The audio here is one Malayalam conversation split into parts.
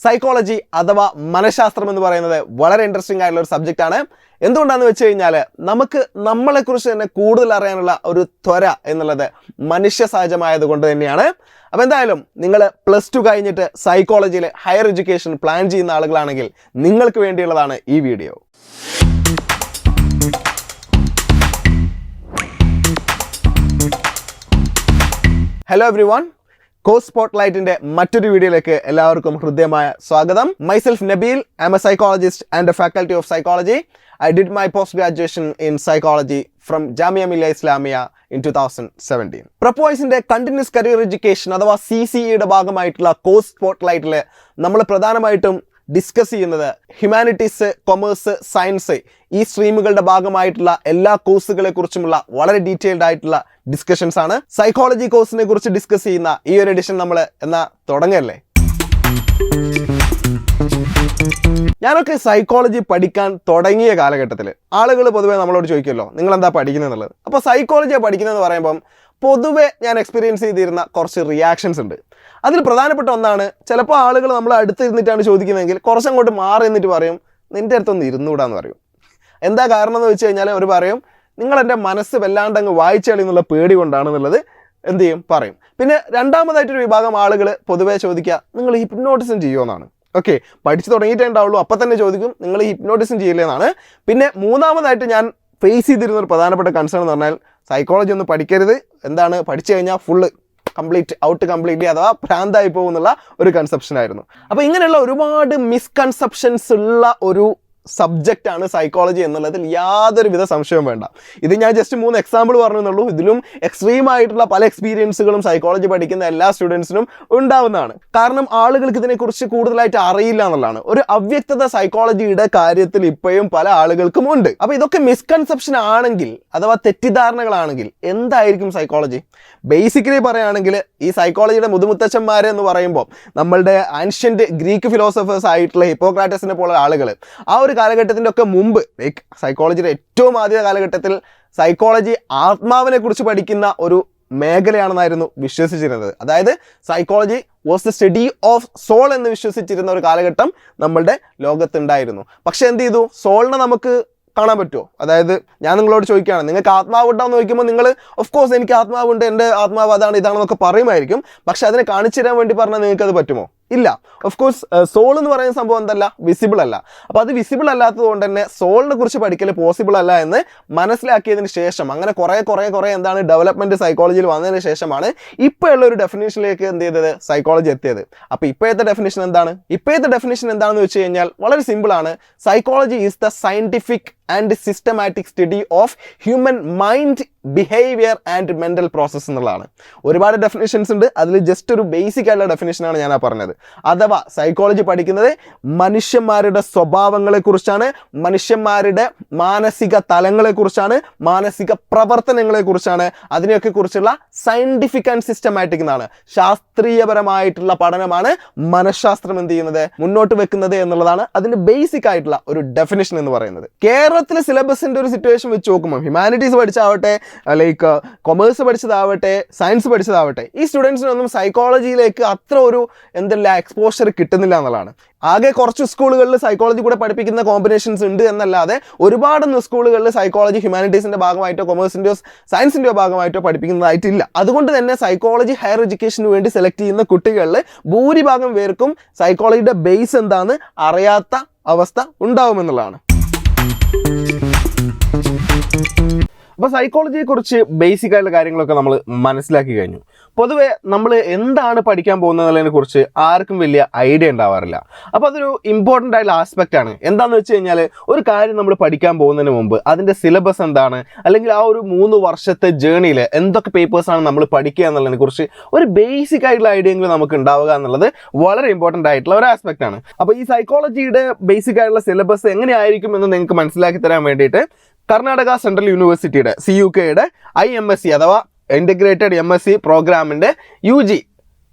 സൈക്കോളജി അഥവാ മനഃശാസ്ത്രം എന്ന് പറയുന്നത് വളരെ ഇൻട്രസ്റ്റിംഗ് ആയിട്ടുള്ള ഒരു സബ്ജക്റ്റ് ആണ്. എന്തുകൊണ്ടാണെന്ന് വെച്ച് കഴിഞ്ഞാൽ നമുക്ക് നമ്മളെക്കുറിച്ച് തന്നെ കൂടുതൽ അറിയാനുള്ള ഒരു ത്വര എന്നുള്ളത് മനുഷ്യ സഹജമായത് കൊണ്ട് തന്നെയാണ്. അപ്പോൾ എന്തായാലും നിങ്ങൾ +2 കഴിഞ്ഞിട്ട് സൈക്കോളജിയിൽ ഹയർ എഡ്യൂക്കേഷൻ പ്ലാൻ ചെയ്യുന്ന ആളുകളാണെങ്കിൽ നിങ്ങൾക്ക് വേണ്ടിയുള്ളതാണ് ഈ video. Hello everyone, course സ്പോട്ട്ലൈറ്റിന്റെ മറ്റൊരു വീഡിയോയിലേക്ക് എല്ലാവർക്കും ഹൃദ്യമായ സ്വാഗതം. Myself Nabeel, I am a psychologist and a faculty of psychology. I did my post-graduation in psychology from Jamia Millia Islamia in 2017. Prepwiseന്റെ കണ്ടിന്യൂസ് കരിയർ എഡ്യൂക്കേഷൻ അഥവാ CCEയുടെ ഭാഗമായിട്ടുള്ള കോഴ്സ് സ്പോട്ട്ലൈറ്റിൽ നമ്മൾ പ്രധാനമായിട്ടും ഡിസ്കസ് ചെയ്യുന്നത് ഹ്യൂമാനിറ്റീസ്, കൊമേഴ്സ്, സയൻസ് ഈ സ്ട്രീമുകളുടെ ഭാഗമായിട്ടുള്ള എല്ലാ കോഴ്സുകളെ കുറിച്ചുമുള്ള വളരെ ഡീറ്റെയിൽഡ് ആയിട്ടുള്ള ഡിസ്കഷൻസ് ആണ്. സൈക്കോളജി കോഴ്സിനെ കുറിച്ച് ഡിസ്കസ് ചെയ്യുന്ന ഈ ഒരു എഡിഷൻ നമ്മൾ തുടങ്ങല്ലേ. ഞാനൊക്കെ സൈക്കോളജി പഠിക്കാൻ തുടങ്ങിയ കാലഘട്ടത്തിൽ ആളുകൾ പൊതുവെ നമ്മളോട് ചോദിക്കുമല്ലോ, നിങ്ങൾ എന്താ പഠിക്കുന്നത് എന്നുള്ളത്. അപ്പോൾ സൈക്കോളജിയാണ് പഠിക്കുന്നതെന്ന് പറയുമ്പം പൊതുവെ ഞാൻ എക്സ്പീരിയൻസ് ചെയ്തിരുന്ന കുറച്ച് റിയാക്ഷൻസ് ഉണ്ട്. അതിൽ പ്രധാനപ്പെട്ട ഒന്നാണ്, ചിലപ്പോൾ ആളുകൾ നമ്മൾ അടുത്തിരുന്നിട്ടാണ് ചോദിക്കുന്നതെങ്കിൽ കുറച്ചങ്ങോട്ട് മാറി നിന്നിട്ട് പറയും, നിൻ്റെ അടുത്തൊന്ന് ഇരുന്നൂടാന്ന് പറയും. എന്താ കാരണം എന്ന് വെച്ച് കഴിഞ്ഞാൽ അവർ പറയും, നിങ്ങൾ എൻ്റെ മനസ്സ് വല്ലാണ്ടങ്ങ് വായിച്ചാളി എന്നുള്ള പേടി കൊണ്ടാണെന്നുള്ളത് എന്ത് ചെയ്യും പറയും. പിന്നെ രണ്ടാമതായിട്ടൊരു വിഭാഗം ആളുകൾ പൊതുവെ ചോദിക്കുക, നിങ്ങൾ ഹിപ്നോട്ടിസം ചെയ്യുമോന്നാണ്. ഓക്കെ, പഠിച്ചു തുടങ്ങിയിട്ടേ ഉണ്ടാവുള്ളൂ, അപ്പം തന്നെ ചോദിക്കും നിങ്ങൾ ഹിപ്നോട്ടിസം ചെയ്യില്ലെന്നാണ്. പിന്നെ മൂന്നാമതായിട്ട് ഞാൻ ഫേസ് ചെയ്തിരുന്ന ഒരു പ്രധാനപ്പെട്ട കൺസേൺ എന്ന് പറഞ്ഞാൽ, സൈക്കോളജി ഒന്നും പഠിക്കരുത്, എന്താണ് പഠിച്ചു കഴിഞ്ഞാൽ ഫുള്ള് കംപ്ലീറ്റ്ലി അഥവാ ഭ്രാന്തായി പോകുന്നുള്ള ഒരു കൺസെപ്ഷൻ ആയിരുന്നു. അപ്പോൾ ഇങ്ങനെയുള്ള ഒരുപാട് മിസ്കൺസെപ്ഷൻസ് ഉള്ള ഒരു സബ്ജക്റ്റാണ് സൈക്കോളജി എന്നുള്ളതിൽ യാതൊരുവിധ സംശയവും വേണ്ട. ഇത് ഞാൻ ജസ്റ്റ് 3 എക്സാമ്പിൾ പറഞ്ഞു എന്നുള്ളൂ. ഇതിലും എക്സ്ട്രീം ആയിട്ടുള്ള പല എക്സ്പീരിയൻസുകളും സൈക്കോളജി പഠിക്കുന്ന എല്ലാ സ്റ്റുഡൻസിനും ഉണ്ടാവുന്നതാണ്. കാരണം ആളുകൾക്ക് ഇതിനെക്കുറിച്ച് കൂടുതലായിട്ട് അറിയില്ല എന്നുള്ളതാണ്. ഒരു അവ്യക്തത സൈക്കോളജിയുടെ കാര്യത്തിൽ ഇപ്പോഴും പല ആളുകൾക്കും ഉണ്ട്. അപ്പോൾ ഇതൊക്കെ മിസ്കൺസെപ്ഷൻ ആണെങ്കിൽ അഥവാ തെറ്റിദ്ധാരണകളാണെങ്കിൽ എന്തായിരിക്കും സൈക്കോളജി? ബേസിക്കലി പറയുകയാണെങ്കിൽ ഈ സൈക്കോളജിയുടെ മുതുമുത്തച്ഛന്മാർ എന്ന് പറയുമ്പോൾ നമ്മളുടെ ആൻഷ്യന്റ് ഗ്രീക്ക് ഫിലോസഫേഴ്സ് ആയിട്ടുള്ള ഹിപ്പോക്രാറ്റസിനെ പോലെ ആളുകൾ ആ ഒരു കാലഘട്ടത്തിൻ്റെ ഒക്കെ മുമ്പ്, ലൈക്ക് സൈക്കോളജിയുടെ ഏറ്റവും ആദ്യ കാലഘട്ടത്തിൽ സൈക്കോളജി ആത്മാവിനെ കുറിച്ച് പഠിക്കുന്ന ഒരു മേഖലയാണെന്നായിരുന്നു വിശ്വസിച്ചിരുന്നത്. അതായത് psychology was the study of soul എന്ന് വിശ്വസിച്ചിരുന്ന ഒരു കാലഘട്ടം നമ്മളുടെ ലോകത്തുണ്ടായിരുന്നു. പക്ഷെ എന്ത് ചെയ്തു, സോളിനെ നമുക്ക് കാണാൻ പറ്റുമോ? അതായത് ഞാൻ നിങ്ങളോട് ചോദിക്കുകയാണ്, നിങ്ങൾക്ക് ആത്മാവുണ്ടാന്ന് ചോദിക്കുമ്പോൾ നിങ്ങൾ ഓഫ് കോഴ്സ് എനിക്ക് ആത്മാവുണ്ട്, എൻ്റെ ആത്മാവ് അതാണ് ഇതാണെന്നൊക്കെ പറയുമായിരിക്കും. പക്ഷെ അതിനെ കാണിച്ചു തരാൻ വേണ്ടി പറഞ്ഞാൽ നിങ്ങൾക്ക് അത് പറ്റുമോ? ഇല്ല. ഓഫ് കോഴ്സ് സോൾ എന്ന് പറയുന്ന സംഭവം എന്തല്ല, വിസിബിൾ അല്ല. അപ്പോൾ അത് വിസിബിൾ അല്ലാത്തത് കൊണ്ട് തന്നെ സോളിനെ കുറിച്ച് പഠിക്കൽ പോസിബിൾ അല്ല എന്ന് മനസ്സിലാക്കിയതിന് ശേഷം അങ്ങനെ കുറേ എന്താണ് ഡെവലപ്മെൻറ്റ് സൈക്കോളജിയിൽ വന്നതിന് ശേഷമാണ് ഇപ്പോഴുള്ള ഒരു ഡെഫിനേഷനിലേക്ക് എന്ത് ചെയ്തത്, സൈക്കോളജി എത്തിയത്. അപ്പോൾ ഇപ്പോഴത്തെ ഡെഫിനേഷൻ എന്താണ്? ഇപ്പോഴത്തെ ഡെഫിനേഷൻ എന്താണെന്ന് വെച്ച് കഴിഞ്ഞാൽ വളരെ സിമ്പിളാണ്. Psychology is the scientific and systematic study of human mind, behaviour and mental process എന്നുള്ളതാണ്. ഒരുപാട് ഡെഫിനേഷൻസ് ഉണ്ട്, അതിൽ ജസ്റ്റ് ഒരു ബേസിക് ആയിട്ടുള്ള ഡെഫിനേഷനാണ് ഞാൻ പറഞ്ഞത്. അഥവാ സൈക്കോളജി പഠിക്കുന്നത് മനുഷ്യന്മാരുടെ സ്വഭാവങ്ങളെക്കുറിച്ചാണ്, മനുഷ്യന്മാരുടെ മാനസിക തലങ്ങളെക്കുറിച്ചാണ്, മാനസിക പ്രവർത്തനങ്ങളെക്കുറിച്ചാണ്. അതിനെയൊക്കെ കുറിച്ചുള്ള സയൻറ്റിഫിക് ആൻഡ് സിസ്റ്റമാറ്റിക് എന്നാണ്, ശാസ്ത്രീയപരമായിട്ടുള്ള പഠനമാണ് മനഃശാസ്ത്രം എന്ത് ചെയ്യുന്നത്, മുന്നോട്ട് വെക്കുന്നത് എന്നുള്ളതാണ് അതിൻ്റെ ബേസിക് ആയിട്ടുള്ള ഒരു ഡെഫിനേഷൻ എന്ന് പറയുന്നത്. കേരളത്തിലെ സിലബസിൻ്റെ ഒരു സിറ്റുവേഷൻ വെച്ച് നോക്കുമ്പോൾ ഹ്യൂമാനിറ്റീസ് പഠിച്ചാവട്ടെ, ലൈക്ക് കൊമേഴ്സ് പഠിച്ചതാവട്ടെ, സയൻസ് പഠിച്ചതാവട്ടെ, ഈ സ്റ്റുഡൻസിനൊന്നും സൈക്കോളജിയിലേക്ക് അത്ര ഒരു എക്സ്പോഷർ കിട്ടുന്നില്ല എന്നുള്ളതാണ്. ആകെ കുറച്ച് സ്കൂളുകളിൽ സൈക്കോളജി കൂടെ പഠിപ്പിക്കുന്ന കോമ്പിനേഷൻസ് ഉണ്ട് എന്നല്ലാതെ ഒരുപാടൊന്നും സ്കൂളുകളിൽ സൈക്കോളജി ഹ്യൂമാനിറ്റീസിന്റെ ഭാഗമായിട്ടോ കൊമേഴ്സിൻ്റെയോ സയൻസിൻ്റെയോ ഭാഗമായിട്ടോ പഠിപ്പിക്കുന്നതായിട്ടില്ല. അതുകൊണ്ട് തന്നെ സൈക്കോളജി ഹയർ എഡ്യൂക്കേഷന് വേണ്ടി സെലക്ട് ചെയ്യുന്ന കുട്ടികളിൽ ഭൂരിഭാഗം പേർക്കും സൈക്കോളജിയുടെ ബേസ് എന്താണെന്ന് അറിയാത്ത അവസ്ഥ ഉണ്ടാവുമെന്നുള്ളതാണ്. അപ്പോൾ സൈക്കോളജിയെക്കുറിച്ച് ബേസിക് ആയിട്ടുള്ള കാര്യങ്ങളൊക്കെ നമ്മൾ മനസ്സിലാക്കി കഴിഞ്ഞു. പൊതുവെ നമ്മൾ എന്താണ് പഠിക്കാൻ പോകുന്നതിനെ കുറിച്ച് ആർക്കും വലിയ ഐഡിയ ഉണ്ടാവാറില്ല. അപ്പോൾ അതൊരു ഇമ്പോർട്ടൻ്റ് ആയിട്ടുള്ള ആസ്പെക്റ്റ് ആണ്. എന്താണെന്ന് വെച്ച് കഴിഞ്ഞാൽ ഒരു കാര്യം നമ്മൾ പഠിക്കാൻ പോകുന്നതിന് മുമ്പ് അതിൻ്റെ സിലബസ് എന്താണ്, അല്ലെങ്കിൽ ആ ഒരു 3 വർഷത്തെ ജേർണിയിൽ എന്തൊക്കെ പേപ്പേഴ്സാണ് നമ്മൾ പഠിക്കുക എന്നുള്ളതിനെ കുറിച്ച് ഒരു ബേസിക് ആയിട്ടുള്ള ഐഡിയകൾ നമുക്ക് ഉണ്ടാവുക എന്നുള്ളത് വളരെ ഇമ്പോർട്ടൻ്റ് ആയിട്ടുള്ള ഒരു ആസ്പെക്റ്റ് ആണ്. അപ്പോൾ ഈ സൈക്കോളജിയുടെ ബേസിക് ആയിട്ടുള്ള സിലബസ് എങ്ങനെയായിരിക്കും എന്ന് നിങ്ങൾക്ക് മനസ്സിലാക്കി തരാൻ വേണ്ടിയിട്ട് കർണാടക സെൻട്രൽ യൂണിവേഴ്സിറ്റിയുടെ CUKയുടെ IMSc അഥവാ ഇൻ്റഗ്രേറ്റഡ് MSc പ്രോഗ്രാമിൻ്റെ UG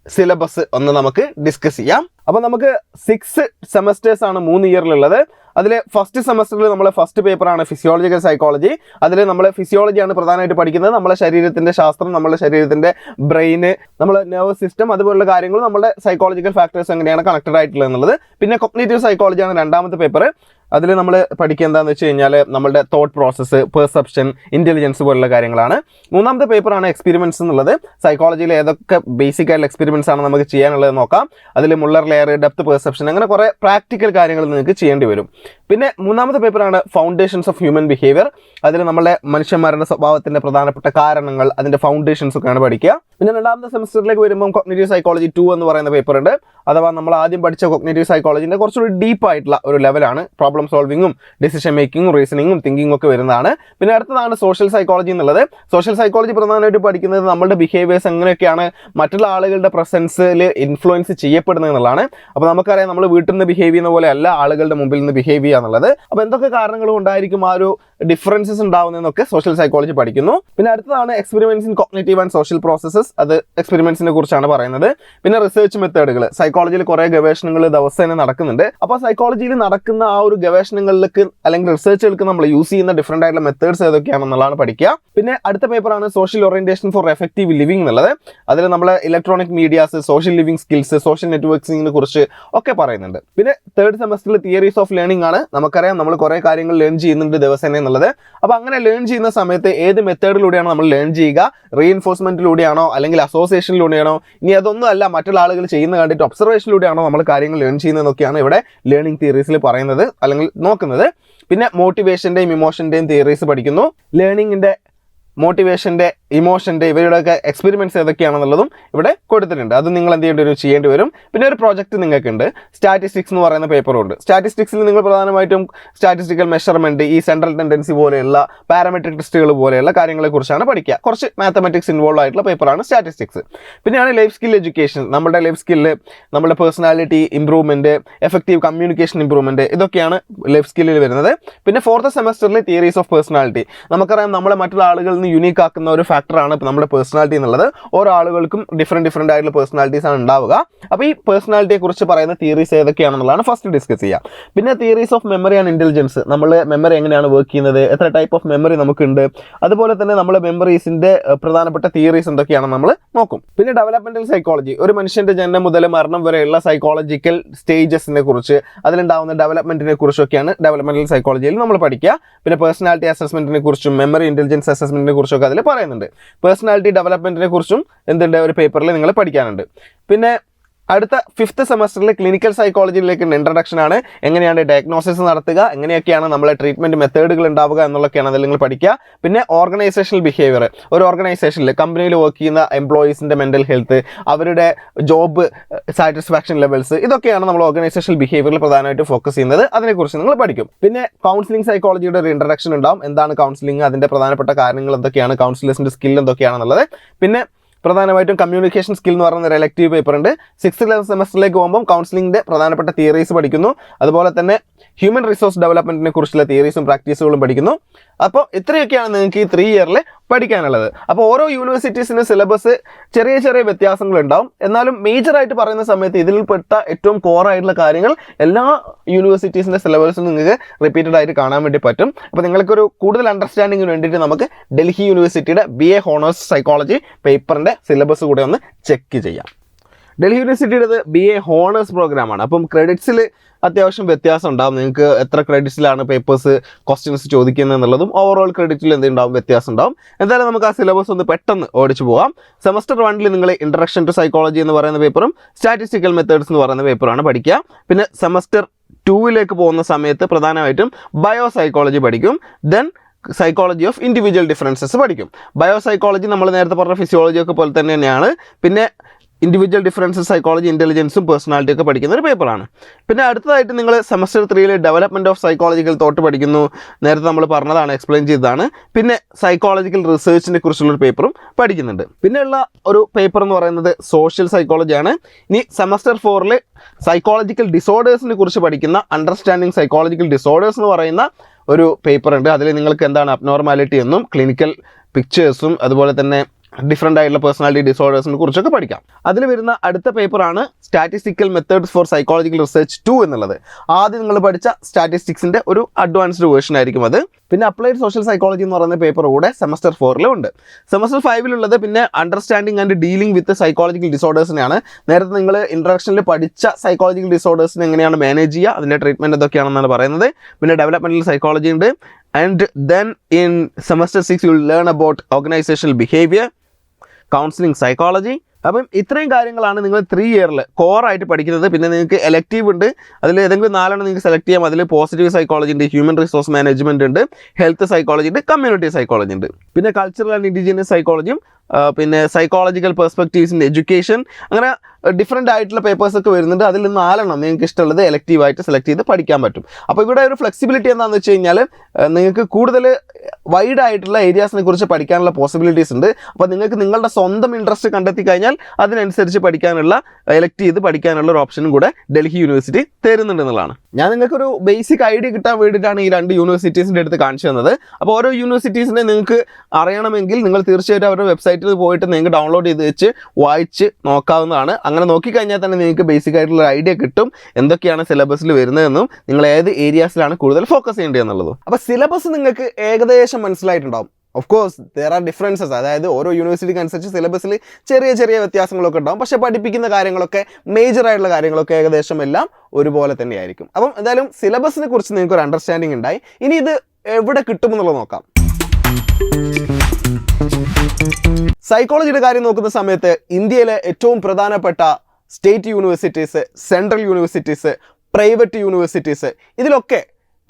സിലബസ് ഒന്ന് നമുക്ക് ഡിസ്കസ് ചെയ്യാം. അപ്പോൾ നമുക്ക് 6 സെമസ്റ്റേഴ്സ് ആണ് 3 ഇയറിലുള്ളത്. അതിൽ ഫസ്റ്റ് സെമസ്റ്ററിൽ നമ്മൾ ഫസ്റ്റ് പേപ്പറാണ് ഫിസിയോളജിക്കൽ സൈക്കോളജി. അതിൽ നമ്മൾ ഫിസിയോളജിയാണ് പ്രധാനമായിട്ട് പഠിക്കുന്നത്. നമ്മുടെ ശരീരത്തിൻ്റെ ശാസ്ത്രം, നമ്മുടെ ശരീരത്തിൻ്റെ ബ്രെയിന്, നമ്മുടെ നെർവസ് സിസ്റ്റം, അതുപോലുള്ള കാര്യങ്ങൾ നമ്മുടെ സൈക്കോളജിക്കൽ ഫാക്ടേഴ്സ് എങ്ങനെയാണ് കണക്റ്റഡ് ആയിട്ടുള്ളത് എന്നുള്ളത്. പിന്നെ കോഗ്നിറ്റീവ് സൈക്കോളജിയാണ് രണ്ടാമത്തെ പേപ്പർ. അതിൽ നമ്മൾ പഠിക്കുക എന്താണെന്ന് വെച്ച് കഴിഞ്ഞാൽ നമ്മുടെ തോട്ട് പ്രോസസ്സ്, പെർസെപ്ഷൻ, ഇൻ്റലിജൻസ് പോലുള്ള കാര്യങ്ങളാണ്. മൂന്നാമത്തെ പേപ്പറാണ് എക്സ്പെരിമെൻറ്റ്സ് എന്നുള്ളത്. സൈക്കോളജിയിൽ ഏതൊക്കെ ബേസിക് ആയിട്ടുള്ള എക്സ്പെരിമെൻറ്റ്സ് ആണ് നമുക്ക് ചെയ്യാനുള്ളത് നോക്കാം. അതിൽ മുള്ളർ ലെയർ, ഡെപ്ത് പെർസെപ്ഷൻ, അങ്ങനെ കുറേ പ്രാക്ടിക്കൽ കാര്യങ്ങൾ നിങ്ങൾക്ക് ചെയ്യേണ്ടി വരും. പിന്നെ മൂന്നാമത്തെ പേപ്പറാണ് ഫൗണ്ടേഷൻസ് ഓഫ് ഹ്യൂമൻ ബിഹേവിയർ. അതിൽ നമ്മളെ മനുഷ്യന്മാരുടെ സ്വഭാവത്തിൻ്റെ പ്രധാനപ്പെട്ട കാരണങ്ങൾ, അതിൻ്റെ ഫൗണ്ടേഷൻസ് ഒക്കെയാണ് പഠിക്കുക. പിന്നെ രണ്ടാമത്തെ സെമസ്റ്ററിലേക്ക് വരുമ്പോൾ കോഗ്നിറ്റീവ് സൈക്കോളജി 2 എന്ന് പറയുന്ന പേപ്പർ ഉണ്ട്. അഥവാ നമ്മൾ ആദ്യം പഠിച്ച കോഗ്നിറ്റീവ് സൈക്കോളജിൻ്റെ കുറച്ചുകൂടി ഡീപ്പായിട്ടുള്ള ഒരു ലെവലാണ്. പ്രോബ്ലം സോൾവിങ്ങും ഡിസിഷൻ മേക്കിങ്ങും റീസണിങ്ങും തിങ്കിങ്ങും ഒക്കെ വരുന്നതാണ്. പിന്നെ അടുത്തതാണ് സോഷ്യൽ സൈക്കോളജി എന്നുള്ളത്. സോഷ്യൽ സൈക്കോളജി പ്രധാനമായിട്ട് പഠിക്കുന്നത് നമ്മുടെ ബിഹേവിയേഴ്സ് എങ്ങനെയൊക്കെയാണ് മറ്റുള്ള ആളുകളുടെ പ്രസൻസിൽ ഇൻഫ്ലുവൻസ് ചെയ്യപ്പെടുന്നത് എന്നുള്ളതാണ്. അപ്പോൾ നമുക്കറിയാം, നമ്മൾ വീട്ടിൽ നിന്ന് ബിഹേവ് ചെയ്യുന്ന പോലെ അല്ല ആളുകളുടെ മുമ്പിൽ നിന്ന് ബിഹേവ് ചെയ്യുക എന്നുള്ളത്. അപ്പോൾ എന്തൊക്കെ കാരണങ്ങൾ കൊണ്ടായിരിക്കും ആ ഒരു ഡിഫറൻസസ് ഉണ്ടാവുന്നതെന്നൊക്കെ സോഷ്യൽ സൈക്കോളജി പഠിക്കുന്നു. പിന്നെ അടുത്തതാണ് experiments in cognitive and social processes. അത് എക്സ്പെരിമെന്റ്സിനെ കുറിച്ചാണ് പറയുന്നത്. പിന്നെ റിസർച്ച് മെത്തേഡുകൾ. സൈക്കോളജിയിൽ കുറേ ഗവേഷണങ്ങൾ ദിവസേന നടക്കുന്നുണ്ട്. അപ്പോൾ സൈക്കോളജിയിൽ നടക്കുന്ന ആ ഒരു ഗവേഷണങ്ങളിലേക്ക് അല്ലെങ്കിൽ റിസർച്ചുകൾക്ക് നമ്മൾ യൂസ് ചെയ്യുന്ന ഡിഫറെൻ്റ് ആയിട്ടുള്ള മെത്തേഡ്സ് ഏതൊക്കെയാണെന്നുള്ളതാണ് പഠിക്കുക. പിന്നെ അടുത്ത പേപ്പറാണ് social orientation for effective living എന്നുള്ളത്. അതിൽ നമ്മൾ electronic medias, social living skills, social നെറ്റ്വർക്കിങ്ങിനെ കുറിച്ച് ഒക്കെ പറയുന്നുണ്ട്. പിന്നെ തേർഡ് സെമസ്റ്ററിൽ തിയറീസ് ഓഫ് ലേണിംഗ് ആണ്. നമുക്കറിയാം, നമ്മൾ കുറേ കാര്യങ്ങൾ ലേൺ ചെയ്യുന്നുണ്ട് ദിവസേന എന്നുള്ളത്. അപ്പോൾ അങ്ങനെ ലേൺ ചെയ്യുന്ന സമയത്ത് ഏത് മെത്തേഡിലൂടെയാണ് നമ്മൾ ലേൺ ചെയ്യുക? റീഇൻഫോഴ്സ്മെന്റിലൂടെയാണോ അല്ലെങ്കിൽ അസോസിയേഷനിലൂടെയാണോ? ഇനി അതൊന്നും അല്ല, മറ്റുള്ള ആളുകൾ ചെയ്യുന്ന കണ്ടിട്ട് ഒബ്സർവേഷനിലൂടെയാണോ നമ്മൾ കാര്യങ്ങൾ ലേൺ ചെയ്യുന്നതെന്നൊക്കെയാണ് ഇവിടെ ലേണിംഗ് തിയറീസിൽ പറയുന്നത് അല്ലെങ്കിൽ നോക്കുന്നത്. പിന്നെ മോട്ടിവേഷൻ്റെയും ഇമോഷൻ്റെയും തിയറീസ് പഠിക്കുന്നു. ലേണിങ്ങിൻ്റെ, മോട്ടിവേഷൻ്റെ, ഇമോഷൻ്റെ ഇവരുടെയൊക്കെ എക്സ്പെരിമെൻറ്റ്സ് ഏതൊക്കെയാണെന്നുള്ളതും ഇവിടെ കൊടുത്തിട്ടുണ്ട്. അത് നിങ്ങൾ ചെയ്യേണ്ടി വരും. പിന്നെ ഒരു പ്രോജക്റ്റ് നിങ്ങൾക്കുണ്ട്. സ്റ്റാറ്റിസ്റ്റിക്സ് എന്ന് പറയുന്ന പേപ്പറുണ്ട്. സ്റ്റാറ്റിസ്റ്റിക്സിൽ നിങ്ങൾ പ്രധാനമായിട്ടും സ്റ്റാറ്റിസ്റ്റിക്കൽ മെഷർമെൻറ്റ്, ഈ സെൻട്രൽ ടെൻഡൻസി പോലെയുള്ള പാരാമെട്രിക് ടെസ്റ്റുകൾ പോലെയുള്ള കാര്യങ്ങളെക്കുറിച്ചാണ് പഠിക്കുക. കുറച്ച് മാത്തമാറ്റിക്സ് ഇൻവോൾവ് ആയിട്ടുള്ള പേപ്പറാണ് സ്റ്റാറ്റിസ്റ്റിക്സ്. പിന്നെയാണ് ലൈഫ് സ്കിൽ എഡ്യൂക്കേഷൻ. നമ്മുടെ ലൈഫ് സ്കില്ല്, നമ്മുടെ personality improvement, effective communication improvement, ഇതൊക്കെയാണ് ലൈഫ് സ്കില്ലിൽ വരുന്നത്. പിന്നെ ഫോർത്ത് സെമസ്റ്ററിൽ തിയറീസ് ഓഫ് പേഴ്സണാലിറ്റി. നമുക്കറിയാം, നമ്മളെ മറ്റുള്ള ആളുകളിൽ നിന്ന് യുണീക്ക് ആക്കുന്ന ഒരു ഫാക്ടറാണ് നമ്മുടെ പേഴ്സണാലിറ്റി എന്നുള്ളത്. ഓരോ ആളുകൾക്കും ഡിഫറെൻ്റ് ആയിട്ടുള്ള പേഴ്സണാലിറ്റീസ് ആണ് ഉണ്ടാവുക. അപ്പോൾ ഈ പേഴ്സണാലിറ്റിയെ കുറിച്ച് പറയുന്ന തിയറീസ് ഏതൊക്കെയാണെന്നുള്ളതാണ് ഫസ്റ്റ് ഡിസ്കസ് ചെയ്യുക. പിന്നെ theories of memory and intelligence. നമ്മൾ മെമ്മറി എങ്ങനെയാണ് വർക്ക് ചെയ്യുന്നത്, എത്ര ടൈപ്പ് ഓഫ് മെമ്മറി നമുക്കുണ്ട്, അതുപോലെ തന്നെ നമ്മുടെ മെമ്മറീസിൻ്റെ പ്രധാനപ്പെട്ട തിയറീസ് എന്തൊക്കെയാണെന്ന് നമ്മൾ നോക്കും. പിന്നെ ഡെവലപ്മെൻറ്റൽ സൈക്കോളജി. ഒരു മനുഷ്യൻ്റെ ജനനം മുതൽ മരണം വരെയുള്ള സൈക്കോളജിക്കൽ സ്റ്റേജസിനെ കുറിച്ച്, അതിലുണ്ടാവുന്ന ഡെവലപ്മെൻറ്റിനെ കുറിച്ചൊക്കെയാണ് ഡെവലപ്മെൻറ്റൽ സൈക്കോളജിയിൽ നമ്മൾ പഠിക്കുക. പിന്നെ പേഴ്സണാലിറ്റി അസസ്മെൻറ്റിനെ കുറിച്ചും മെമ്മറി ഇൻ്റലിജൻസ് അസസ്മെൻറ്റിനെ കുറിച്ചൊക്കെ അതിൽ പറയുന്നുണ്ട്. പേഴ്സണാലിറ്റി ഡെവലപ്മെൻറ്റിനെ കുറിച്ചും എന്തുണ്ട്, ഒരു പേപ്പറിൽ നിങ്ങൾ പഠിക്കാനുണ്ട്. പിന്നെ അടുത്ത ഫിഫ്ത്ത് സെമസ്റ്ററിൽ ക്ലിനിക്കൽ സൈക്കോളജിയിലേക്ക് ഇൻട്രഡക്ഷൻ ആണ്. എങ്ങനെയാണ് ഡയഗ്നോസിസ് നടത്തുക, എങ്ങനെയൊക്കെയാണ് നമ്മളെ ട്രീറ്റ്മെൻറ്റ് മെത്തേഡുകൾ ഉണ്ടാവുക എന്നുള്ളതൊക്കെയാണ് അതിൽ നിങ്ങൾ പഠിക്കുക. പിന്നെ ഓർഗനൈസേഷണൽ ബിഹേവിയർ. ഒരു ഓർഗനൈസേഷനിൽ, കമ്പനിയിൽ വർക്ക് ചെയ്യുന്ന എംപ്ലോയീസിൻ്റെ മെൻ്റൽ ഹെൽത്ത്, അവരുടെ ജോബ് സാറ്റിസ്ഫാക്ഷൻ ലെവൽസ്, ഇതൊക്കെയാണ് നമ്മൾ ഓർഗനൈസേഷണൽ ബിഹേവിയറിൽ പ്രധാനമായിട്ട് ഫോക്കസ് ചെയ്യുന്നത്. അതിനെക്കുറിച്ച് നിങ്ങൾ പഠിക്കും. പിന്നെ കൗൺസിലിംഗ് സൈക്കോളജിയുടെ ഒരു ഇൻട്രഡക്ഷൻ ഉണ്ടാവും. എന്താണ് കൗൺസിലിംഗ്, അതിൻ്റെ പ്രധാനപ്പെട്ട കാര്യങ്ങൾ എന്തൊക്കെയാണ്, കൗൺസിലേഴ്സിൻ്റെ സ്കിൽ എന്തൊക്കെയാണെന്നുള്ളത്. പിന്നെ പ്രധാനമായിട്ടും കമ്മ്യൂണിക്കേഷൻ സ്കിൽ എന്ന് പറയുന്ന ഒരു എലക്റ്റീവ് പേപ്പർ ഉണ്ട്. 6th സെമസ്റ്ററിലേക്ക് പോകുമ്പോൾ കൗൺസിലിംഗിൻ്റെ പ്രധാനപ്പെട്ട തിയറീസ് പഠിക്കുന്നു. അതുപോലെ തന്നെ ഹ്യൂമൻ റിസോഴ്സ് ഡെവലപ്മെൻറ്റിനെ കുറിച്ചുള്ള തിയറീസും പ്രാക്ടീസുകളും പഠിക്കുന്നു. അപ്പോൾ ഇത്രയൊക്കെയാണ് നിങ്ങൾക്ക് ഈ 3 ഇയറിൽ പഠിക്കാനുള്ളത്. അപ്പോൾ ഓരോ യൂണിവേഴ്സിറ്റീസിൻ്റെ സിലബസ് ചെറിയ ചെറിയ വ്യത്യാസങ്ങളുണ്ടാവും. എന്നാലും മേജറായിട്ട് പറയുന്ന സമയത്ത് ഇതിൽപ്പെട്ട ഏറ്റവും കോറായിട്ടുള്ള കാര്യങ്ങൾ എല്ലാ യൂണിവേഴ്സിറ്റീസിൻ്റെ സിലബസും നിങ്ങൾക്ക് റിപ്പീറ്റഡ് ആയിട്ട് കാണാൻ വേണ്ടി പറ്റും. അപ്പോൾ നിങ്ങൾക്കൊരു കൂടുതൽ അണ്ടർസ്റ്റാൻഡിങ്ങിന് വേണ്ടിയിട്ട് നമുക്ക് ഡൽഹി യൂണിവേഴ്സിറ്റിയുടെ BA ഹോണേഴ്സ് സൈക്കോളജി പേപ്പറിൻ്റെ സിലബസ് കൂടെ ഒന്ന് ചെക്ക് ചെയ്യാം. ഡൽഹി യൂണിവേഴ്സിറ്റിയുടേത് BA ഹോണേഴ്സ് പ്രോഗ്രാമാണ്. അപ്പം ക്രെഡിറ്റ്സിൽ അത്യാവശ്യം വ്യത്യാസം ഉണ്ടാകും. നിങ്ങൾക്ക് എത്ര ക്രെഡിറ്റ്സിലാണ് പേപ്പേഴ്സ് ക്വസ്റ്റ്യൻസ് ചോദിക്കുന്നത് എന്നുള്ളതും ഓവറോൾ ക്രെഡിറ്റിൽ എന്തുണ്ടാവും, വ്യത്യാസം ഉണ്ടാവും. എന്തായാലും നമുക്ക് ആ സിലബസ് ഒന്ന് പെട്ടെന്ന് ഓടിച്ചു പോകാം. സെമസ്റ്റർ 1 നിങ്ങൾ ഇൻട്രഡക്ഷൻ ടു സൈക്കോളജി എന്ന് പറയുന്ന പേപ്പറും സ്റ്റാറ്റിസ്റ്റിക്കൽ മെത്തേഡ്സ് എന്ന് പറയുന്ന പേപ്പറാണ് പഠിക്കുക. പിന്നെ സെമസ്റ്റർ 2 പോകുന്ന സമയത്ത് പ്രധാനമായിട്ടും ബയോ സൈക്കോളജി പഠിക്കും. Then psychology of individual differences പഠിക്കും. ബയോ സൈക്കോളജി നമ്മൾ നേരത്തെ പറഞ്ഞ ഫിസിയോളജി ഒക്കെ പോലെ തന്നെയാണ്. പിന്നെ ഇൻഡിവിജ്വൽ ഡിഫറൻസസ്, സൈക്കോളജി, ഇൻ്റലിജൻസും പേഴ്സണാലിറ്റി ഒക്കെ പഠിക്കുന്ന ഒരു പേപ്പറാണ്. പിന്നെ അടുത്തതായിട്ട് നിങ്ങൾ semester 3 development of psychological thought പഠിക്കുന്നു. നേരത്തെ നമ്മൾ പറഞ്ഞതാണ്, എക്സ്പ്ലെയിൻ ചെയ്തതാണ്. പിന്നെ സൈക്കോളജിക്കൽ റിസർച്ചിനെ കുറിച്ചുള്ളൊരു പേപ്പറും പഠിക്കുന്നുണ്ട്. പിന്നെയുള്ള ഒരു പേപ്പർ എന്ന് പറയുന്നത് സോഷ്യൽ സൈക്കോളജിയാണ്. ഇനി സെമസ്റ്റർ 4 സൈക്കോളജിക്കൽ ഡിസോർഡേഴ്സിനെ കുറിച്ച് പഠിക്കുന്ന അണ്ടർസ്റ്റാൻഡിങ് സൈക്കോളജിക്കൽ ഡിസോർഡേഴ്സ് എന്ന് പറയുന്ന ഒരു പേപ്പർ ഉണ്ട്. അതിൽ നിങ്ങൾക്ക് എന്താണ് അബ്നോർമാലിറ്റി എന്നും ക്ലിനിക്കൽ പിക്ചേഴ്സും അതുപോലെ തന്നെ ഡിഫറെൻ്റ് ആയിട്ടുള്ള പേഴ്സണാലിറ്റി ഡിസോർഡേഴ്സിനെ കുറിച്ചൊക്കെ പഠിക്കാം. അതിൽ വരുന്ന അടുത്ത പേപ്പറാണ് statistical methods for psychological research 2 എന്നുള്ളത്. ആദ്യം നിങ്ങൾ പഠിച്ച സ്റ്റാറ്റിസ്റ്റിക്സിൻ്റെ ഒരു അഡ്വാൻസ്ഡ് വേർഷൻ ആയിരിക്കും അത്. പിന്നെ അപ്ലൈഡ് സോഷ്യൽ സൈക്കോളജി എന്ന് പറയുന്ന പേപ്പർ കൂടെ സെമസ്റ്റർ 4 ഉണ്ട്. സെമസ്റ്റർ 5 പിന്നെ understanding and dealing with psychological ഡിസോർഡേഴ്സിനെയാണ്. നേരത്തെ നിങ്ങൾ ഇൻട്രൊഡക്ഷനിൽ പഠിച്ച സൈക്കോളജിക്കൽ ഡിസോർഡേഴ്സിനെ എങ്ങനെയാണ് മാനേജ് ചെയ്യുക, അതിൻ്റെ ട്രീറ്റ്മെൻറ്റ് എന്തൊക്കെയാണെന്നാണ് പറയുന്നത്. പിന്നെ ഡെവലപ്മെൻറ്റൽ സൈക്കോളജി ഉണ്ട്. And then in semester 6 you will learn about organisational behaviour, counselling psychology. അപ്പം ഇത്രയും കാര്യങ്ങളാണ് നിങ്ങൾ 3 ഇയറിൽ കോറായിട്ട് പഠിക്കുന്നത്. പിന്നെ നിങ്ങൾക്ക് എലക്റ്റീവ് ഉണ്ട്, അതിൽ ഏതെങ്കിലും 4 നിങ്ങൾക്ക് സെലക്ട് ചെയ്യാം. അതിൽ പോസിറ്റീവ് സൈക്കോളജി ഉണ്ട്, ഹ്യൂമൻ റിസോഴ്സ് മാനേജ്മെൻറ്റ് ഉണ്ട്, ഹെൽത്ത് സൈക്കോളജി ഉണ്ട്, കമ്മ്യൂണിറ്റി സൈക്കോളജി ഉണ്ട്. പിന്നെ കൾച്ചറൽ ആൻഡ് ഇൻഡിജിനസ് സൈക്കോളജിയും പിന്നെ സൈക്കോളജിക്കൽ പെർസ്പെക്റ്റീവ്സ് ഇൻ എഡ്യൂക്കേഷൻ, അങ്ങനെ ഡിഫറെൻ്റ് ആയിട്ടുള്ള പേപ്പേഴ്സൊക്കെ വരുന്നുണ്ട്. അതിൽ 4 നിങ്ങൾക്ക് ഇഷ്ടമുള്ളത് എലക്റ്റീവായിട്ട് സെലക്ട് ചെയ്ത് പഠിക്കാൻ പറ്റും. അപ്പോൾ ഇവിടെ ഒരു ഫ്ലെക്സിബിലിറ്റി എന്താണെന്ന് വെച്ച് കഴിഞ്ഞാൽ നിങ്ങൾക്ക് കൂടുതൽ വൈഡ് ആയിട്ടുള്ള ഏരിയാസിനെ കുറിച്ച് പഠിക്കാനുള്ള പോസിബിലിറ്റീസ് ഉണ്ട്. അപ്പോൾ നിങ്ങൾക്ക് നിങ്ങളുടെ സ്വന്തം ഇൻട്രസ്റ്റ് കണ്ടെത്തി കഴിഞ്ഞാൽ അതിനനുസരിച്ച് പഠിക്കാനുള്ള എലക്ട് ചെയ്ത് പഠിക്കാനുള്ള ഒരു ഓപ്ഷനും കൂടെ ഡൽഹി യൂണിവേഴ്സിറ്റി തരുന്നുണ്ട് എന്നുള്ളതാണ്. ഞാൻ നിങ്ങൾക്കൊരു ബേസിക് ഐഡിയ കിട്ടാൻ വേണ്ടിയിട്ടാണ് ഈ 2 യൂണിവേഴ്സിറ്റീസിൻ്റെ അടുത്ത് കാണിച്ചു തന്നത്. അപ്പോൾ ഓരോ യൂണിവേഴ്സിറ്റീസിനെ നിങ്ങൾക്ക് അറിയണമെങ്കിൽ നിങ്ങൾ തീർച്ചയായിട്ടും അവരുടെ വെബ്സൈറ്റിൽ പോയിട്ട് നിങ്ങൾക്ക് ഡൗൺലോഡ് ചെയ്ത് വെച്ച് വായിച്ച് നോക്കാവുന്നതാണ്. അങ്ങനെ നോക്കിക്കഴിഞ്ഞാൽ തന്നെ നിങ്ങൾക്ക് ബേസിക് ആയിട്ടുള്ള ഐഡിയ കിട്ടും എന്തൊക്കെയാണ് സിലബസിൽ വരുന്നതെന്നും നിങ്ങൾ ഏത് ഏരിയാസിലാണ് കൂടുതൽ ഫോക്കസ് ചെയ്യേണ്ടത് എന്നുള്ളതും. അപ്പോൾ സിലബസ് നിങ്ങൾക്ക് ഏകദേശം മനസ്സിലായിട്ടുണ്ടാവും. Of course there are differences, അതായത് ഓരോ യൂണിവേഴ്സിറ്റിക്ക് അനുസരിച്ച് സിലബസിൽ ചെറിയ ചെറിയ വ്യത്യാസങ്ങളൊക്കെ ഉണ്ടാവും. പക്ഷേ പഠിപ്പിക്കുന്ന കാര്യങ്ങളൊക്കെ മേജർ ആയിട്ടുള്ള കാര്യങ്ങളൊക്കെ ഏകദേശം എല്ലാം ഒരുപോലെ തന്നെയായിരിക്കും. അപ്പം എന്തായാലും സിലബസിനെ കുറിച്ച് നിങ്ങൾക്ക് ഒരു അണ്ടർസ്റ്റാൻഡിങ് ഉണ്ടായി. ഇനി ഇത് എവിടെ കിട്ടുമെന്നുള്ളത് നോക്കാം. സൈക്കോളജിയുടെ കാര്യം നോക്കുന്ന സമയത്ത് ഇന്ത്യയിലെ ഏറ്റവും പ്രധാനപ്പെട്ട state universities, central universities, private universities, ഇതിലൊക്കെ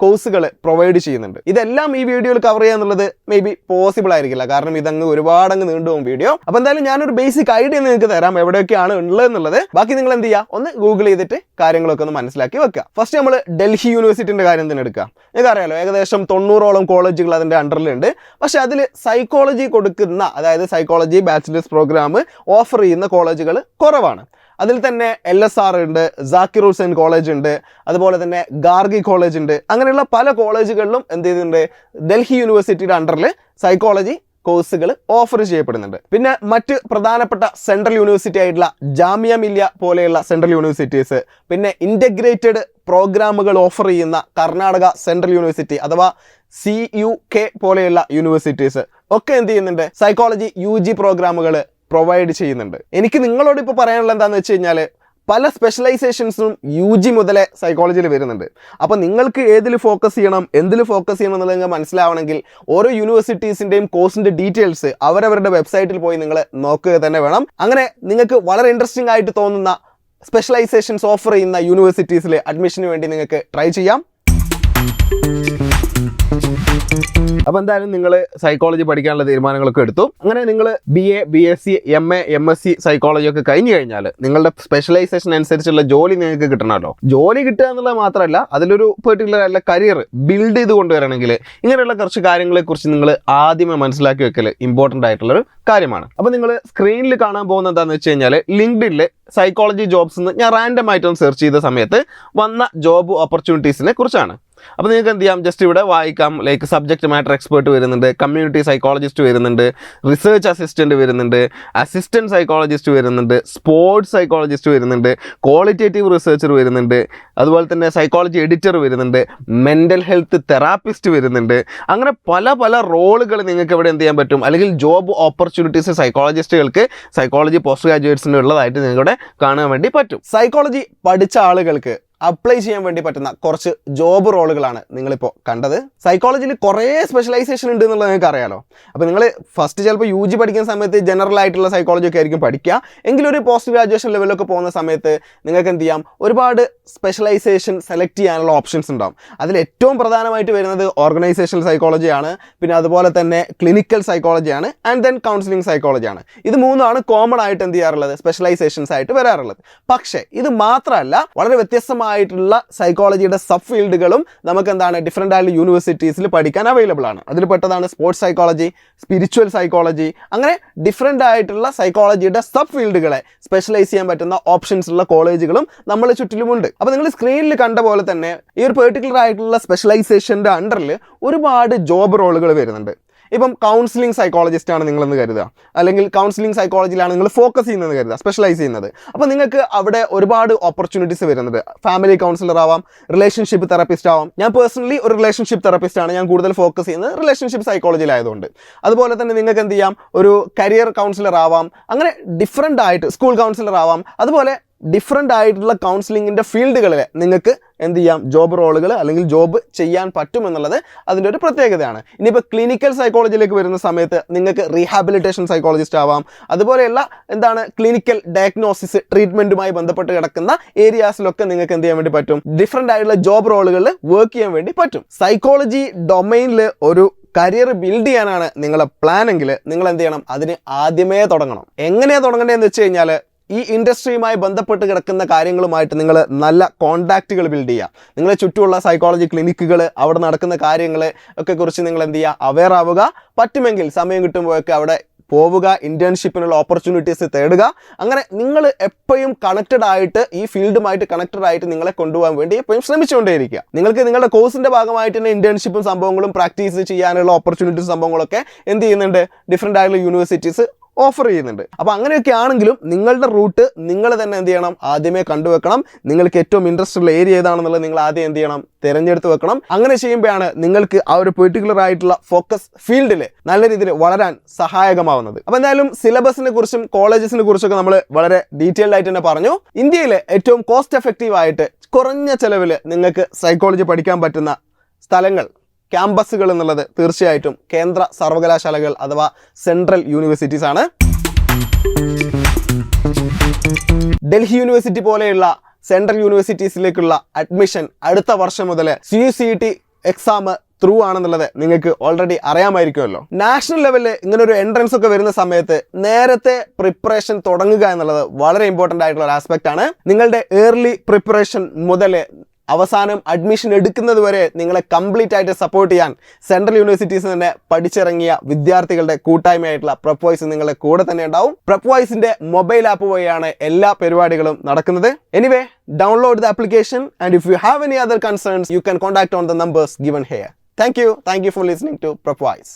കോഴ്സുകൾ പ്രൊവൈഡ് ചെയ്യുന്നുണ്ട്. ഇതെല്ലാം ഈ വീഡിയോയിൽ കവർ ചെയ്യാന്നുള്ളത് മേ ബി പോസിബിൾ ആയിരിക്കില്ല, കാരണം ഇതങ്ങ് ഒരുപാടങ്ങ് നീണ്ടുപോകും വീഡിയോ. അപ്പോൾ എന്തായാലും ഞാനൊരു ബേസിക് ഐഡിയ നിങ്ങൾക്ക് തരാം എവിടെയൊക്കെയാണ് ഉള്ളതെന്നുള്ളത്. ബാക്കി നിങ്ങൾ എന്ത് ചെയ്യുക, ഒന്ന് ഗൂഗിൾ ചെയ്തിട്ട് കാര്യങ്ങളൊക്കെ ഒന്ന് മനസ്സിലാക്കി വെക്കുക. ഫസ്റ്റ് നമ്മൾ ഡൽഹി യൂണിവേഴ്സിറ്റിൻ്റെ കാര്യം തന്നെ എടുക്കുക. നിങ്ങൾക്ക് അറിയാലോ, ഏകദേശം 90ഓളം കോളേജുകൾ അതിൻ്റെ അണ്ടറിലുണ്ട്. പക്ഷേ അതിൽ സൈക്കോളജി കൊടുക്കുന്ന, അതായത് സൈക്കോളജി ബാച്ചിലേഴ്സ് പ്രോഗ്രാം ഓഫർ ചെയ്യുന്ന കോളേജുകൾ കുറവാണ്. അതിൽ തന്നെ LSR ഉണ്ട്, ജാക്കിർ ഹുസൈൻ കോളേജ് ഉണ്ട്, അതുപോലെ തന്നെ ഗാർഗി കോളേജ് ഉണ്ട്. അങ്ങനെയുള്ള പല കോളേജുകളിലും എന്ത് ചെയ്തിട്ടുണ്ട്, ഡൽഹി യൂണിവേഴ്സിറ്റിയുടെ അണ്ടറിൽ സൈക്കോളജി കോഴ്സുകൾ ഓഫർ ചെയ്യപ്പെടുന്നുണ്ട്. പിന്നെ മറ്റ് പ്രധാനപ്പെട്ട സെൻട്രൽ യൂണിവേഴ്സിറ്റി ആയിട്ടുള്ള ജാമിയ മില്ലിയ പോലെയുള്ള സെൻട്രൽ യൂണിവേഴ്സിറ്റീസ്, പിന്നെ ഇൻ്റഗ്രേറ്റഡ് പ്രോഗ്രാമുകൾ ഓഫർ ചെയ്യുന്ന കർണാടക സെൻട്രൽ യൂണിവേഴ്സിറ്റി അഥവാ CUK പോലെയുള്ള യൂണിവേഴ്സിറ്റീസ് ഒക്കെ എന്ത് ചെയ്യുന്നുണ്ട്, സൈക്കോളജി UG പ്രോഗ്രാമുകൾ പ്രൊവൈഡ് ചെയ്യുന്നുണ്ട്. എനിക്ക് നിങ്ങളോട് ഇപ്പോൾ പറയാനുള്ള എന്താണെന്ന് വെച്ച് കഴിഞ്ഞാൽ, പല സ്പെഷ്യലൈസേഷൻസും UG മുതലേ സൈക്കോളജിയിൽ വരുന്നുണ്ട്. അപ്പോൾ നിങ്ങൾക്ക് ഏതിൽ ഫോക്കസ് ചെയ്യണം, എന്തിൽ ഫോക്കസ് ചെയ്യണം എന്നുള്ളത് നിങ്ങൾക്ക് മനസ്സിലാവണമെങ്കിൽ ഓരോ യൂണിവേഴ്സിറ്റീസിൻ്റെയും കോഴ്സിൻ്റെ ഡീറ്റെയിൽസ് അവരവരുടെ വെബ്സൈറ്റിൽ പോയി നിങ്ങൾ നോക്കുക തന്നെ വേണം. അങ്ങനെ നിങ്ങൾക്ക് വളരെ ഇൻട്രസ്റ്റിംഗ് ആയിട്ട് തോന്നുന്ന സ്പെഷ്യലൈസേഷൻസ് ഓഫർ ചെയ്യുന്ന യൂണിവേഴ്സിറ്റീസിൽ അഡ്മിഷന് വേണ്ടി നിങ്ങൾക്ക് ട്രൈ ചെയ്യാം. അപ്പോൾ എന്തായാലും നിങ്ങൾ സൈക്കോളജി പഠിക്കാനുള്ള തീരുമാനങ്ങളൊക്കെ എടുത്തു. അങ്ങനെ നിങ്ങൾ BA, B.Sc, MA, MSc psychology ഒക്കെ കഴിഞ്ഞു കഴിഞ്ഞാൽ നിങ്ങളുടെ സ്പെഷ്യലൈസേഷൻ അനുസരിച്ചുള്ള ജോലി നിങ്ങൾക്ക് കിട്ടണമല്ലോ. ജോലി കിട്ടുക എന്നുള്ളത് മാത്രമല്ല, അതിലൊരു പെർട്ടിക്കുലർ ആയിട്ടുള്ള കരിയർ ബിൽഡ് ചെയ്ത് കൊണ്ടുവരണമെങ്കിൽ ഇങ്ങനെയുള്ള കുറച്ച് കാര്യങ്ങളെക്കുറിച്ച് നിങ്ങൾ ആദ്യമേ മനസ്സിലാക്കി വെക്കൽ ഇമ്പോർട്ടൻ്റ് ആയിട്ടുള്ളൊരു കാര്യമാണ്. അപ്പോൾ നിങ്ങൾ സ്ക്രീനിൽ കാണാൻ പോകുന്നത് എന്താണെന്ന് വെച്ച് കഴിഞ്ഞാൽ, ലിങ്ക്ഡിനിൽ സൈക്കോളജി ജോബ്സ് എന്ന് ഞാൻ റാൻഡം ആയിട്ടൊന്ന് സെർച്ച് ചെയ്ത സമയത്ത് വന്ന ജോബ് ഓപ്പർച്യൂണിറ്റീസിനെ കുറിച്ചാണ്. അപ്പോൾ നിങ്ങൾക്ക് എന്ത് ചെയ്യാം, ജസ്റ്റ് ഇവിടെ വായിക്കാം. ലൈക്ക് സബ്ജക്റ്റ് മാറ്റർ എക്സ്പേർട്ട് വരുന്നുണ്ട്, കമ്മ്യൂണിറ്റി സൈക്കോളജിസ്റ്റ് വരുന്നുണ്ട്, റിസർച്ച് അസിസ്റ്റൻറ്റ് വരുന്നുണ്ട്, അസിസ്റ്റൻറ്റ് സൈക്കോളജിസ്റ്റ് വരുന്നുണ്ട്, സ്പോർട്സ് സൈക്കോളജിസ്റ്റ് വരുന്നുണ്ട്, ക്വാളിറ്റേറ്റീവ് റിസർച്ചർ വരുന്നുണ്ട്, അതുപോലെ തന്നെ സൈക്കോളജി എഡിറ്റർ വരുന്നുണ്ട്, മെൻ്റൽ ഹെൽത്ത് തെറാപ്പിസ്റ്റ് വരുന്നുണ്ട്. അങ്ങനെ പല പല റോളുകൾ നിങ്ങൾക്ക് ഇവിടെ എന്ത് ചെയ്യാൻ പറ്റും, അല്ലെങ്കിൽ ജോബ് ഓപ്പർച്യൂണിറ്റീസ് സൈക്കോളജിസ്റ്റുകൾക്ക്, സൈക്കോളജി പോസ്റ്റ് ഗ്രാജുവേറ്റ്സിന് ഉള്ളതായിട്ട് നിങ്ങളുടെ കാണാൻ വേണ്ടി പറ്റും. സൈക്കോളജി പഠിച്ച ആളുകൾക്ക് അപ്ലൈ ചെയ്യാൻ വേണ്ടി പറ്റുന്ന കുറച്ച് ജോബ് റോളുകളാണ് നിങ്ങളിപ്പോൾ കണ്ടത്. സൈക്കോളജിയിൽ കുറേ സ്പെഷ്യലൈസേഷൻ ഉണ്ട് എന്നുള്ളത് നിങ്ങൾക്ക് അറിയാലോ. അപ്പോൾ നിങ്ങൾ ഫസ്റ്റ് ചിലപ്പോൾ UG പഠിക്കുന്ന സമയത്ത് ജനറൽ ആയിട്ടുള്ള സൈക്കോളജി ഒക്കെ ആയിരിക്കും പഠിക്കുക. എങ്കിലും ഒരു പോസ്റ്റ് ഗ്രാജുവേഷൻ ലെവലൊക്കെ പോകുന്ന സമയത്ത് നിങ്ങൾക്ക് എന്ത് ചെയ്യാം, ഒരുപാട് സ്പെഷ്യലൈസേഷൻ സെലക്ട് ചെയ്യാനുള്ള ഓപ്ഷൻസ് ഉണ്ടാവും. അതിൽ ഏറ്റവും പ്രധാനമായിട്ട് വരുന്നത് ഓർഗനൈസേഷണൽ സൈക്കോളജിയാണ്, പിന്നെ അതുപോലെ തന്നെ ക്ലിനിക്കൽ സൈക്കോളജിയാണ്, ആൻഡ് ദെൻ കൗൺസിലിംഗ് സൈക്കോളജിയാണ്. ഇത് മൂന്നാണ് കോമൺ ആയിട്ട് എന്ത് ചെയ്യാറുള്ളത്, സ്പെഷ്യലൈസേഷൻസ് ആയിട്ട് വരാറുള്ളത്. പക്ഷേ ഇത് മാത്രമല്ല, വളരെ വ്യത്യസ്തമായിട്ടുള്ള സൈക്കോളജിയുടെ സബ് ഫീൽഡുകളും നമുക്ക് എന്താണ് ഡിഫറെൻ്റ് ആയിട്ടുള്ള യൂണിവേഴ്സിറ്റീസിൽ പഠിക്കാൻ അവൈലബിൾ ആണ്. അതിൽ പെട്ടതാണ് സ്പോർട്സ് സൈക്കോളജി, സ്പിരിച്വൽ സൈക്കോളജി, അങ്ങനെ ഡിഫറെൻ്റ് ആയിട്ടുള്ള സൈക്കോളജിയുടെ സബ് ഫീൽഡുകളെ സ്പെഷ്യലൈസ് ചെയ്യാൻ പറ്റുന്ന ഓപ്ഷൻസ് ഉള്ള കോളേജുകളും നമ്മളെ ചുറ്റിലുമുണ്ട്. അപ്പോൾ നിങ്ങൾ സ്ക്രീനിൽ കണ്ട പോലെ തന്നെ ഈ ഒരു പെർട്ടിക്കുലർ ആയിട്ടുള്ള സ്പെഷ്യലൈസേഷൻ്റെ അണ്ടറിൽ ഒരുപാട് ജോബ് റോളുകൾ വരുന്നുണ്ട്. ഇപ്പം കൗൺസിലിംഗ് സൈക്കോളജിസ്റ്റ് ആണ് നിങ്ങളെന്ന് കരുതുക, അല്ലെങ്കിൽ കൗൺസിലിംഗ് സൈക്കോളജിയിലാണ് നിങ്ങൾ ഫോക്കസ് ചെയ്യുന്നത് കരുതുക, സ്പെഷ്യലൈസ് ചെയ്യുന്നത്. അപ്പോൾ നിങ്ങൾക്ക് അവിടെ ഒരുപാട് ഓപ്പർച്യൂണിറ്റീസ് വരുന്നുണ്ട്. ഫാമിലി കൗൺസിലർ ആവാം, റിലേഷൻഷിപ്പ് തെറപ്പിസ്റ്റ് ആവാം. ഞാൻ പേഴ്സണലി ഒരു റിലേഷൻഷിപ്പ് തെറപ്പിസ്റ്റ് ആണ്. ഞാൻ കൂടുതൽ ഫോക്കസ് ചെയ്യുന്നത് റിലേഷൻഷിപ്പ് സൈക്കോളജിയിലായതുകൊണ്ട്. അതുപോലെ തന്നെ നിങ്ങൾക്ക് എന്ത് ചെയ്യാം, ഒരു കരിയർ കൗൺസിലർ ആവാം, അങ്ങനെ ഡിഫറെൻ്റ് ആയിട്ട് സ്കൂൾ കൗൺസിലർ ആവാം. അതുപോലെ ഡിഫറെൻ്റ് ആയിട്ടുള്ള കൗൺസിലിങ്ങിൻ്റെ ഫീൽഡുകളിൽ നിങ്ങൾക്ക് എന്ത് ചെയ്യാം, ജോബ് റോളുകൾ അല്ലെങ്കിൽ ജോബ് ചെയ്യാൻ പറ്റുമെന്നുള്ളത് അതിൻ്റെ ഒരു പ്രത്യേകതയാണ്. ഇനിയിപ്പോൾ ക്ലിനിക്കൽ സൈക്കോളജിയിലേക്ക് വരുന്ന സമയത്ത് നിങ്ങൾക്ക് റീഹാബിലിറ്റേഷൻ സൈക്കോളജിസ്റ്റ് ആവാം. അതുപോലെയുള്ള ക്ലിനിക്കൽ ഡയഗ്നോസിസ് ട്രീറ്റ്മെൻറ്റുമായി ബന്ധപ്പെട്ട് കിടക്കുന്ന ഏരിയാസിലൊക്കെ നിങ്ങൾക്ക് എന്ത് ചെയ്യാൻ വേണ്ടി പറ്റും, ഡിഫറെൻ്റ് ആയിട്ടുള്ള ജോബ് റോളുകളിൽ വർക്ക് ചെയ്യാൻ വേണ്ടി പറ്റും. സൈക്കോളജി ഡൊമൈനിൽ ഒരു കരിയർ ബിൽഡ് ചെയ്യാനാണ് നിങ്ങളെ പ്ലാൻ എങ്കിൽ നിങ്ങൾ എന്ത് ചെയ്യണം, അതിന് ആദ്യമേ തുടങ്ങണം. എങ്ങനെയാണ് തുടങ്ങേണ്ടതെന്ന് വെച്ച് കഴിഞ്ഞാൽ, ഈ ഇൻഡസ്ട്രിയുമായി ബന്ധപ്പെട്ട് കിടക്കുന്ന കാര്യങ്ങളുമായിട്ട് നിങ്ങൾ നല്ല കോൺടാക്റ്റുകൾ ബിൽഡ് ചെയ്യുക. നിങ്ങളെ ചുറ്റുമുള്ള സൈക്കോളജി ക്ലിനിക്കുകൾ, അവിടെ നടക്കുന്ന കാര്യങ്ങൾ ഒക്കെ കുറിച്ച് നിങ്ങൾ എന്ത് ചെയ്യുക, അവെയർ ആവുക. പറ്റുമെങ്കിൽ സമയം കിട്ടുമ്പോഴൊക്കെ അവിടെ പോവുക, ഇന്റേൺഷിപ്പിനുള്ള ഓപ്പർച്യൂണിറ്റീസ് തേടുക. അങ്ങനെ നിങ്ങൾ എപ്പോഴും കണക്റ്റഡ് ആയിട്ട്, ഈ ഫീൽഡുമായിട്ട് കണക്റ്റഡ് ആയിട്ട് നിങ്ങളെ കൊണ്ടുപോകാൻ വേണ്ടി എപ്പോഴും ശ്രമിച്ചുകൊണ്ടേയിരിക്കുക. നിങ്ങൾക്ക് നിങ്ങളുടെ കോഴ്സിന്റെ ഭാഗമായിട്ട് തന്നെ ഇന്റേൺഷിപ്പും സംഭവങ്ങളും പ്രാക്ടീസ് ചെയ്യാനുള്ള ഓപ്പർച്യൂണിറ്റീസ് സംഭവങ്ങളൊക്കെ എന്ത് ചെയ്യുന്നുണ്ട്, ഡിഫറെൻ്റ് ആയിട്ടുള്ള യൂണിവേഴ്സിറ്റീസ് ഓഫർ ചെയ്യുന്നുണ്ട്. അപ്പോൾ അങ്ങനെയൊക്കെ ആണെങ്കിലും നിങ്ങളുടെ റൂട്ട് നിങ്ങൾ തന്നെ എന്ത് ചെയ്യണം, ആദ്യമേ കണ്ടുവെക്കണം. നിങ്ങൾക്ക് ഏറ്റവും ഇൻട്രസ്റ്റ് ഉള്ള ഏരിയ ഏതാണെന്നുള്ളത് നിങ്ങൾ ആദ്യം എന്ത് ചെയ്യണം, തിരഞ്ഞെടുത്ത് വെക്കണം. അങ്ങനെ ചെയ്യുമ്പോഴാണ് നിങ്ങൾക്ക് ആ ഒരു പെർട്ടിക്കുലർ ആയിട്ടുള്ള ഫോക്കസ് ഫീൽഡിൽ നല്ല രീതിയിൽ വളരാൻ സഹായകമാവുന്നത്. അപ്പോൾ എന്തായാലും സിലബസിനെ കുറിച്ചും കോളേജസിനെ കുറിച്ചൊക്കെ നമ്മൾ വളരെ ഡീറ്റെയിൽഡ് ആയിട്ട് തന്നെ പറഞ്ഞു. ഇന്ത്യയിലെ ഏറ്റവും കോസ്റ്റ് എഫക്റ്റീവ് ആയിട്ട് കുറഞ്ഞ ചെലവിൽ നിങ്ങൾക്ക് സൈക്കോളജി പഠിക്കാൻ പറ്റുന്ന സ്ഥലങ്ങൾ, ക്യാമ്പസുകൾ എന്നുള്ളത് തീർച്ചയായിട്ടും കേന്ദ്ര സർവകലാശാലകൾ അഥവാ സെൻട്രൽ യൂണിവേഴ്സിറ്റീസ് ആണ്. ഡൽഹി യൂണിവേഴ്സിറ്റി പോലെയുള്ള സെൻട്രൽ യൂണിവേഴ്സിറ്റീസിലേക്കുള്ള അഡ്മിഷൻ അടുത്ത വർഷം മുതൽ CUET എക്സാം ത്രൂ ആണെന്നുള്ളത് നിങ്ങൾക്ക് ഓൾറെഡി അറിയാമായിരിക്കുമല്ലോ. നാഷണൽ ലെവലിൽ ഇങ്ങനെ ഒരു എൻട്രൻസ് ഒക്കെ വരുന്ന സമയത്ത് നേരത്തെ പ്രിപ്പറേഷൻ തുടങ്ങുക എന്നുള്ളത് വളരെ ഇമ്പോർട്ടൻ്റ് ആയിട്ടുള്ള ഒരു ആസ്പെക്റ്റ് ആണ്. നിങ്ങളുടെ ഏർലി പ്രിപ്പറേഷൻ മുതൽ അവസാനം അഡ്മിഷൻ എടുക്കുന്നത് വരെ നിങ്ങളെ കംപ്ലീറ്റ് ആയിട്ട് സപ്പോർട്ട് ചെയ്യാൻ സെൻട്രൽ യൂണിവേഴ്സിറ്റീസ് തന്നെ പഠിച്ചിറങ്ങിയ വിദ്യാർത്ഥികളുടെ കൂട്ടായ്മയായിട്ടുള്ള പ്രെപ്വൈസ് നിങ്ങളുടെ കൂടെ തന്നെ ഉണ്ടാവും. പ്രെപ്വൈസിന്റെ മൊബൈൽ ആപ്പ് വഴിയാണ് എല്ലാ പരിപാടികളും നടക്കുന്നത്. Anyway, download the application, and if you have any other concerns, you can contact on the numbers given here. Thank you for listening to Prepwise.